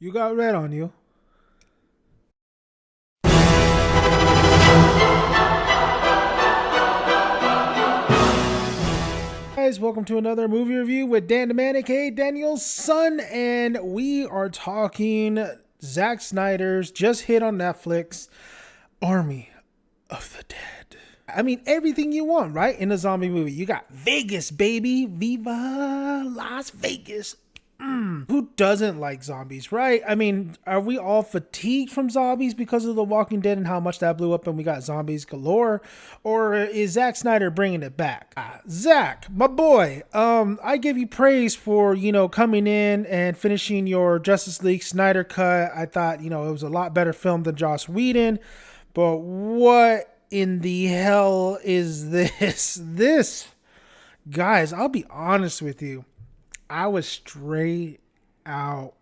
You got red on you. Guys, welcome to another movie review with Dan the Man, aka Daniel's son, and we are talking Zack Snyder's just hit on Netflix, Army of the Dead. I mean, everything you want, right? In a zombie movie. You got Vegas, baby. Viva Las Vegas. Who doesn't like zombies, right? I mean, are we all fatigued from zombies because of The Walking Dead and how much that blew up and we got zombies galore? Or is Zack Snyder bringing it back? Zack, my boy, I give you praise for, coming in and finishing your Justice League Snyder Cut. I thought, it was a lot better film than Joss Whedon. But what in the hell is this? Guys, I'll be honest with you. I was straight out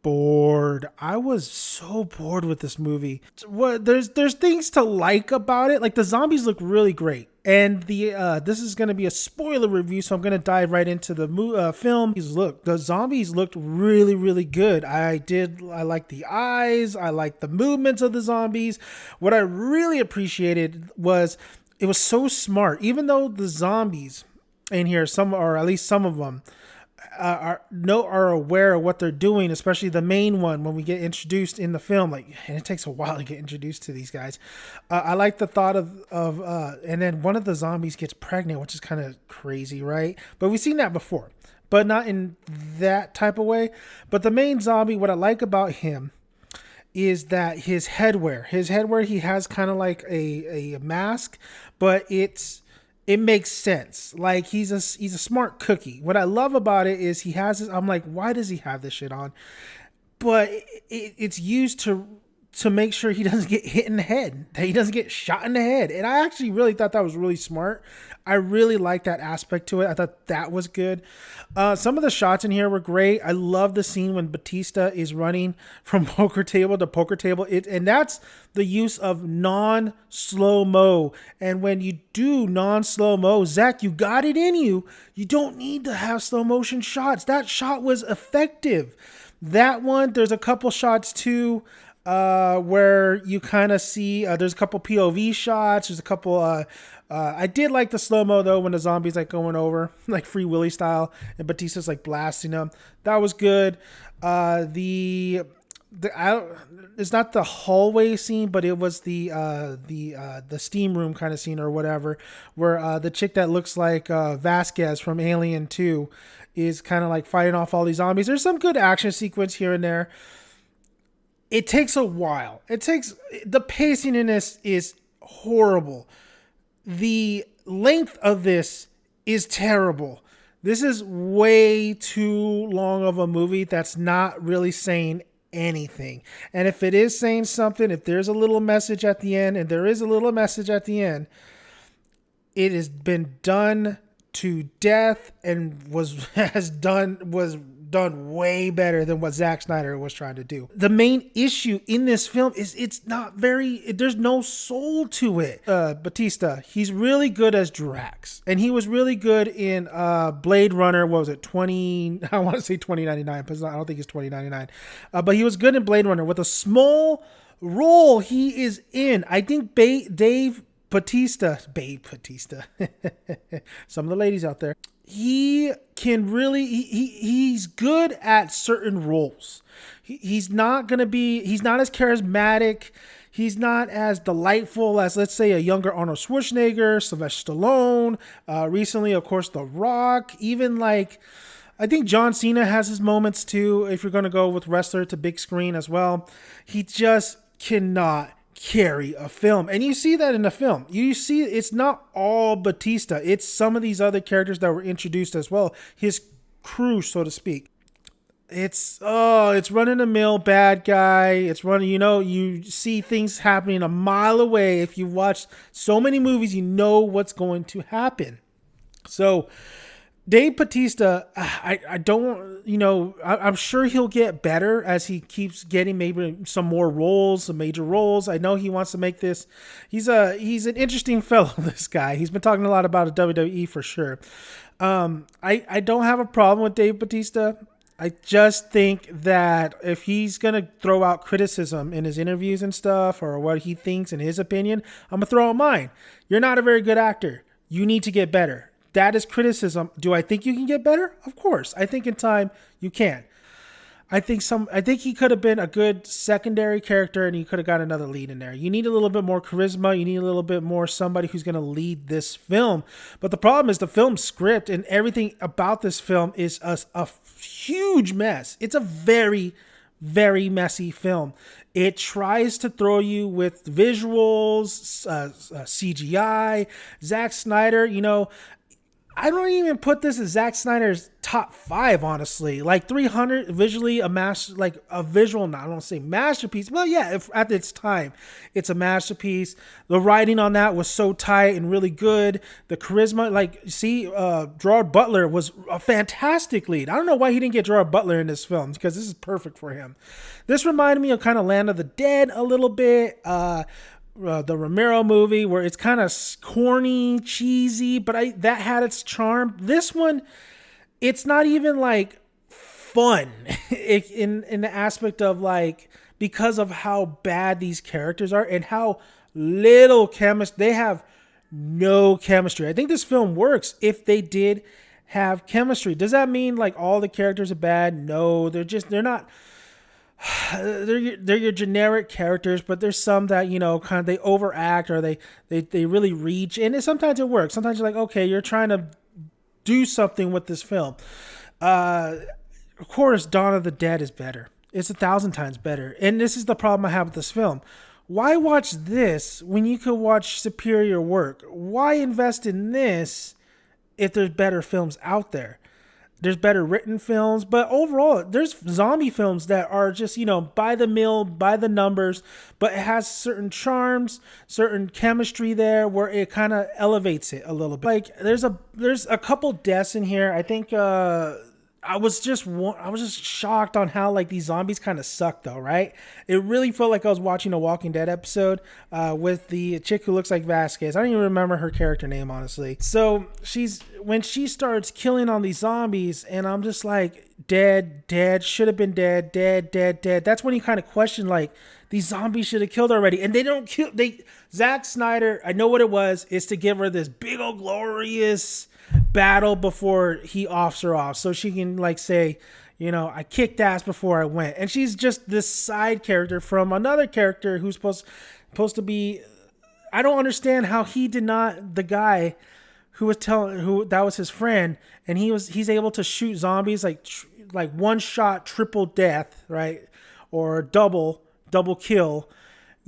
bored. I was so bored with this movie. There's things to like about it. Like the zombies look really great. And this is going to be a spoiler review, so I'm going to dive right into the film. Look, the zombies looked really, really good. I like the eyes. I like the movements of the zombies. What I really appreciated was it was so smart. Even though the zombies in here, or at least some of them, are aware of what they're doing, especially the main one when we get introduced in the film. And it takes a while to get introduced to these guys. I like the thought of and then one of the zombies gets pregnant, which is kind of crazy, right? But we've seen that before, but not in that type of way. But the main zombie, what I like about him is that his headwear, he has kind of like a mask, but it makes sense. Like he's a smart cookie. What I love about it is he has this. I'm like, why does he have this shit on? But it's used to make sure he doesn't get hit in the head, that he doesn't get shot in the head. And I actually really thought that was really smart. I really like that aspect to it. I thought that was good. Some of the shots in here were great. I love the scene when Batista is running from poker table to poker table. And that's the use of non-slow-mo. And when you do non-slow-mo, Zack, you got it in you. You don't need to have slow motion shots. That shot was effective. That one, there's a couple shots too, where you kind of see, there's a couple POV shots. There's a couple, I did like the slow-mo though, when the zombies like going over like Free Willy style and Batista's like blasting them. That was good. It's not the hallway scene, but it was the steam room kind of scene or whatever, where the chick that looks like Vasquez from Alien 2 is kind of like fighting off all these zombies. There's some good action sequence here and there. It takes a while. The pacing in this is horrible. The length of this is terrible. This is way too long of a movie that's not really saying anything. And if it is saying something, if there's a little message at the end, and there is a little message at the end, it has been done to death and was done way better than what Zack Snyder was trying to do. The main issue in this film is there's no soul to it. Batista, he's really good as Drax, and he was really good in Blade Runner. What was it? I want to say 2099, but I don't think it's 2099. But he was good in Blade Runner with a small role he is in. I think Dave Batista, some of the ladies out there, he can really, he's good at certain roles. He's not as charismatic. He's not as delightful as, let's say, a younger Arnold Schwarzenegger, Sylvester Stallone, recently, of course, The Rock, even like, I think John Cena has his moments too, if you're going to go with wrestler to big screen as well. He just cannot carry a film, and you see that in the film. You see it's not all Batista, it's some of these other characters that were introduced as well, his crew, so to speak. It's running a mill bad guy. It's running, you see things happening a mile away. If you've watched so many movies, you know what's going to happen. So Dave Batista, I'm sure he'll get better as he keeps getting maybe some more roles, some major roles. I know he wants to make this. He's an interesting fellow, this guy. He's been talking a lot about WWE for sure. I don't have a problem with Dave Batista. I just think that if he's going to throw out criticism in his interviews and stuff, or what he thinks in his opinion, I'm going to throw out mine. You're not a very good actor. You need to get better. That is criticism. Do I think you can get better? Of course. I think in time you can. I think he could have been a good secondary character, and you could have got another lead in there. You need a little bit more charisma. You need a little bit more somebody who's going to lead this film. But the problem is the film script and everything about this film is a huge mess. It's a very, very messy film. It tries to throw you with visuals, CGI. Zack Snyder, I don't even put this as Zack Snyder's top 5, honestly. Like 300 visually I don't want to say masterpiece. Well, yeah, at its time, it's a masterpiece. The writing on that was so tight and really good. The charisma, Gerard Butler was a fantastic lead. I don't know why he didn't get Gerard Butler in this film, because this is perfect for him. This reminded me of kind of Land of the Dead a little bit. The Romero movie, where it's kind of corny, cheesy, but that had its charm. This one, it's not even like fun in the aspect of because of how bad these characters are and how little chemistry they have. No chemistry. I think this film works if they did have chemistry. Does that mean all the characters are bad? No, they're not. They're your generic characters, but there's some that kind of they overact, or they really reach, and sometimes it works. Sometimes you're like, okay, you're trying to do something with this film. Of course, Dawn of the Dead is better. It's 1,000 times better, and this is the problem I have with this film. Why watch this when you could watch superior work? Why invest in this if there's better films out there? There's better written films, but overall, there's zombie films that are just, by the mill, by the numbers, but it has certain charms, certain chemistry there where it kind of elevates it a little bit. There's a couple deaths in here. I think I was just shocked on how these zombies kind of suck though, right? It really felt like I was watching a Walking Dead episode with the chick who looks like Vasquez. I don't even remember her character name, honestly. So when she starts killing on these zombies, and I'm just like, dead, should have been dead. That's when you kind of question these zombies should have killed already, and they don't kill. Zack Snyder, I know what it was, is to give her this big old glorious battle before he offs her off, so she can say, I kicked ass before I went. And she's just this side character from another character who's supposed to be. I don't understand how he did not. The guy who that was his friend, and he's able to shoot zombies like one shot, triple death, right, or double kill.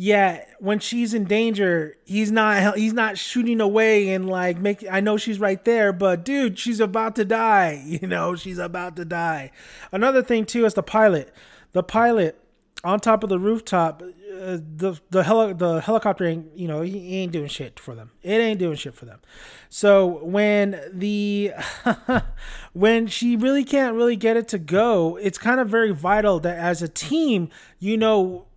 Yeah, when she's in danger, he's not shooting away and I know she's right there, but dude, she's about to die. She's about to die. Another thing too is the pilot. The pilot on top of the rooftop, the helicopter ain't, he ain't doing shit for them. It ain't doing shit for them. So when when she really can't really get it to go, it's kind of very vital that as a team,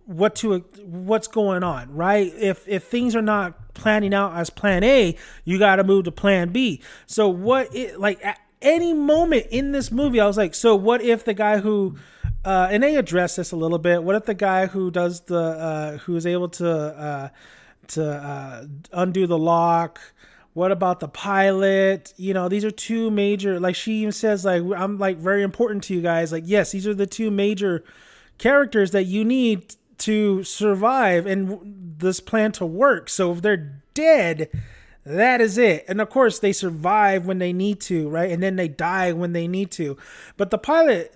what's going on, right? If things are not planning out as plan A, you got to move to plan B. So at any moment in this movie, I was like, so what if the guy who and they address this a little bit, what if the guy who does who is able to undo the lock, what about the pilot? These are two major, she even says I'm very important to you guys. Yes, these are the two major characters that you need to survive and this plan to work. So if they're dead, that is it. And of course they survive when they need to, right? And then they die when they need to. But the pilot,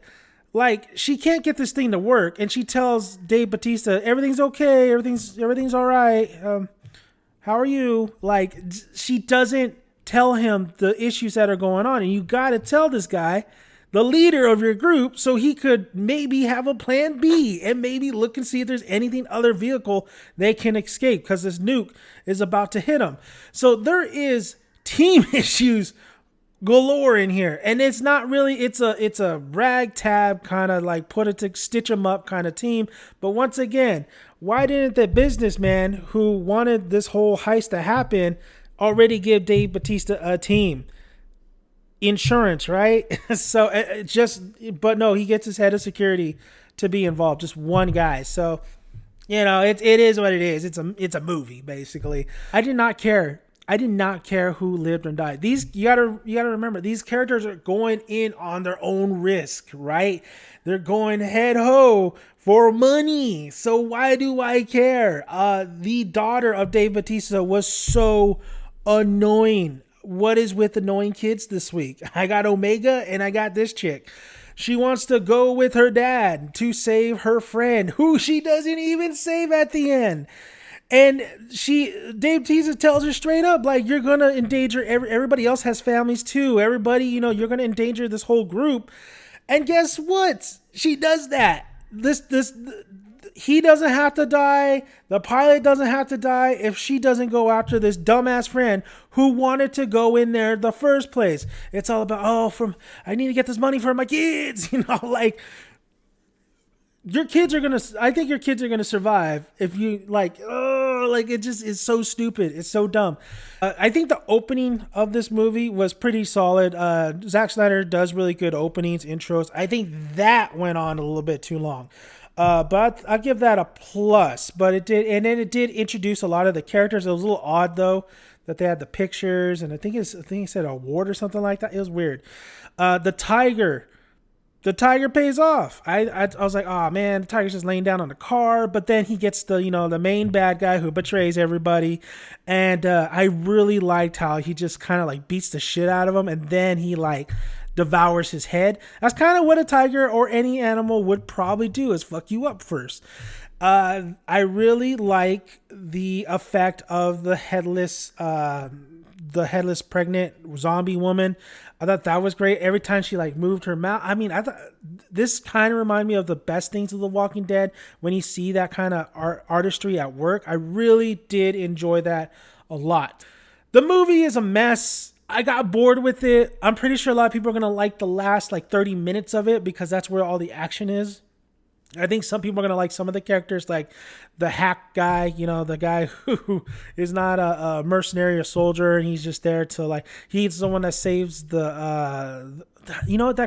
she can't get this thing to work, and she tells Dave Batista, everything's okay, everything's all right. How are you? She doesn't tell him the issues that are going on, and you got to tell this guy, the leader of your group, so he could maybe have a plan B and maybe look and see if there's anything other vehicle they can escape, because this nuke is about to hit them. So there is team issues galore in here, and it's not really, it's a ragtag kind of stitch them up kind of team. But once again, why didn't the businessman who wanted this whole heist to happen already give Dave Batista a team? insurance, right? So but no, he gets his head of security to be involved, just one guy. So it is what it is. It's a movie basically. I did not care. I did not care who lived or died. These you gotta remember, these characters are going in on their own risk, right? They're going head ho for money. So why do I care? The daughter of Dave Batista was so annoying. What is with annoying kids this week? I got Omega and I got this chick. She wants to go with her dad to save her friend, who she doesn't even save at the end. And Dave Batista tells her straight up, like, you're going to endanger, everybody else has families too. Everybody, you're going to endanger this whole group. And guess what? She does that. He doesn't have to die. The pilot doesn't have to die if she doesn't go after this dumbass friend who wanted to go in there the first place. It's all about, I need to get this money for my kids. Like, I think your kids are going to survive if you it just is so stupid. It's so dumb. I think the opening of this movie was pretty solid. Zack Snyder does really good openings, intros. I think that went on a little bit too long. But I'll give that a plus. But it did introduce a lot of the characters. It was a little odd though that they had the pictures, and I think he said award or something like that. It was weird. The tiger pays off. I was like, oh man, the tiger's just laying down on the car, but then he gets the main bad guy who betrays everybody, and I really liked how he just kind of like beats the shit out of him, and then he like devours his head. That's kind of what a tiger or any animal would probably do, is fuck you up first. I really like the effect of the headless pregnant zombie woman. I thought that was great. Every time she like moved her mouth. I mean, I thought this kind of reminded me of the best things of The Walking Dead when you see that kind of artistry at work. I really did enjoy that a lot. The movie is a mess. I got bored with it. I'm pretty sure a lot of people are going to like the last like 30 minutes of it because that's where all the action is. I think some people are going to like some of the characters, like the hack guy, the guy who is not a mercenary or soldier, and he's just there to like, he's the one that saves that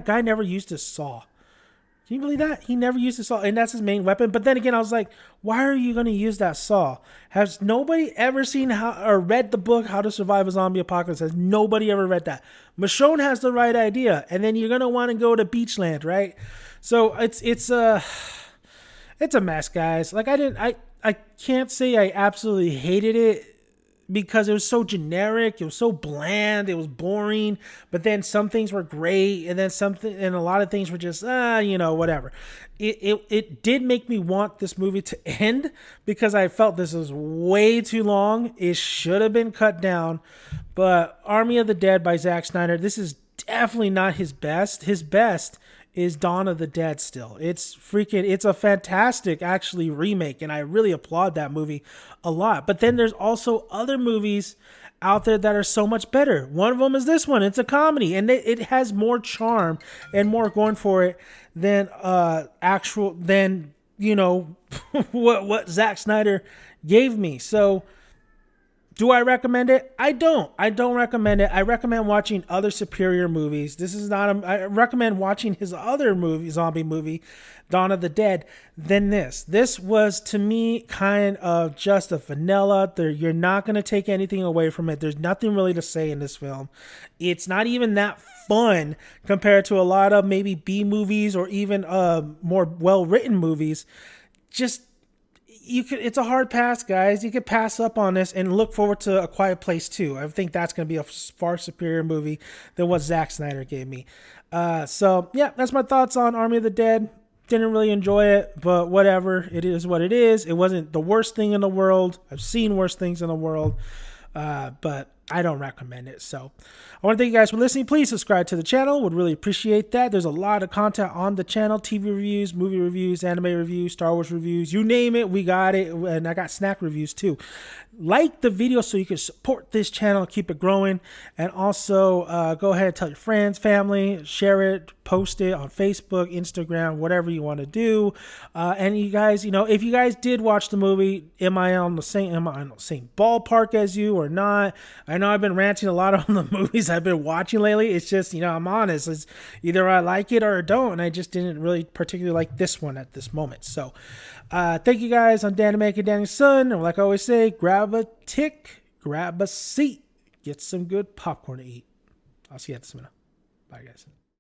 guy never used his saw. Can you believe that? He never used his saw, and that's his main weapon. But then again, I was like, why are you going to use that saw? Has nobody ever seen or read the book, How to Survive a Zombie Apocalypse? Has nobody ever read that? Michonne has the right idea, and then you're going to want to go to Beachland, right? So it's a mess, guys. Like I can't say I absolutely hated it because it was so generic, it was so bland, it was boring, but then some things were great, and then a lot of things were just whatever. It did make me want this movie to end because I felt this was way too long. It should have been cut down. But Army of the Dead by Zack Snyder, this is definitely not his best. His best is Dawn of the Dead still. It's a fantastic actually remake, and I really applaud that movie a lot. But then there's also other movies out there that are so much better. One of them is this one. It's a comedy, and it has more charm and more going for it than what Zack Snyder gave me. So do I recommend it? I don't recommend it. I recommend watching other superior movies. I recommend watching his other zombie movie, Dawn of the Dead, than this. This was, to me, kind of just a vanilla. You're not going to take anything away from it. There's nothing really to say in this film. It's not even that fun compared to a lot of maybe B movies or even more well-written movies. It's a hard pass, guys. You could pass up on this and look forward to A Quiet Place 2. I think that's going to be a far superior movie than what Zack Snyder gave me. So yeah, that's my thoughts on Army of the Dead. Didn't really enjoy it, but whatever. It is what it is. It wasn't the worst thing in the world. I've seen worse things in the world, but I don't recommend it. So I want to thank you guys for listening. Please subscribe to the channel. Would really appreciate that. There's a lot of content on the channel. TV reviews, movie reviews, anime reviews, Star Wars reviews. You name it, we got it. And I got snack reviews too. Like the video so you can support this channel, keep it growing. And also go ahead and tell your friends, family, share it, post it on Facebook, Instagram, whatever you want to do. And you guys, if you guys did watch the movie, am I on the same ballpark as you or not? I know I've been ranting a lot on the movies I've been watching lately. It's just, I'm honest. It's either I like it or I don't. And I just didn't really particularly like this one at this moment. So thank you guys. I'm Dan Make It Daniel's son. And like I always say, grab a tick, grab a seat, get some good popcorn to eat. I'll see you at this minute. Bye, guys.